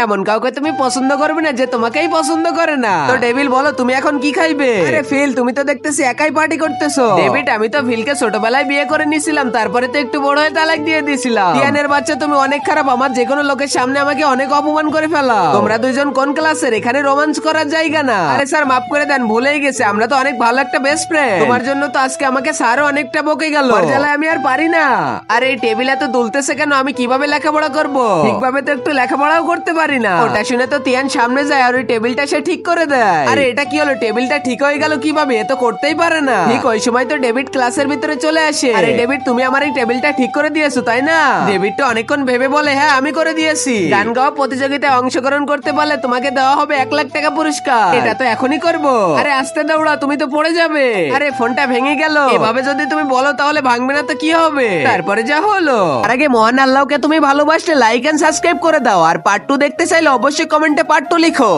এমন কাউকে তুমি পছন্দ করবে না যে তোমাকেই পছন্দ করে না। তো ডেভিল বলো তুমি এখন কি খাইবে? আরে ফিল তুমি তো দেখতেছি একাই পার্টি করতেছো। ডেভিড আমি তো ফিলকে ছোটবেলায় বিয়ে করে নিয়েছিলাম, তারপরে তো একটু বড় হয়ে তালাক দিয়ে দিয়েছিলাম। টিয়ানের বাচ্চা তুমি অনেক খারাপ, আমার যে কোনো লোকের সামনে আমাকে অনেক অপমান করে ফেলা। তোমরা দুইজন কোন ক্লাসের? এখানে রোমান্স করার জায়গা না। আরে স্যার মাফ করে দেন, ভুলেই গেছে, আমরা তো অনেক ভালো একটা বেস্ট ফ্রেন্ড। তোমার জন্য তো আজকে আমাকে স্যারও অনেকটা বকে গেল, আমি আর পারি না। আরে এই টেবিল এত দুলতেছে কেন? আমি কিভাবে লেখাপড়া করব? ঠিকভাবে তো একটু লেখাপড়াও করতে পারি না। ওটা শুনে তো তিয়ান সামনে যায় আর ওই টেবিলটা সে ঠিক করে দেয়। আরে এটা কি হলো? টেবিলটা ঠিক হয়ে গেল কিভাবে? এ তো করতেই পারে না। ঠিক ওই সময় তো ডেভিড ক্লাসের ভিতরে চলে আসে। আরে ডেভিড তুমি আমার এই টেবিলটা ঠিক করে দিয়েছো তাই না? ডেভিড তো অনেকক্ষণ ভেবে বলে হ্যাঁ আমি করে দিয়েছি। গান গাওয়া প্রতিযোগিতায় অংশগ্রহণ করতে পারলে তোমাকে দেওয়া হবে 1 লাখ টাকা পুরস্কার। এটা তো এখনই করবো। আরে আস্তে দৌড়া, তুমি তো পড়ে যাবে। আরে ফোনটা ভেঙে গেল। এভাবে যদি তুমি বলো তাহলে ভাঙবে না তো কি হবে? তারপরে যা হলো। আর আগে মহান আল্লাহকে তুমি ভালোবাসলে লাইক এন্ড সাবস্ক্রাইব করে দাও। আর পার্ট 2 দেখতে চাইলে অবশ্যই কমেন্টে পার্ট 2 লিখো।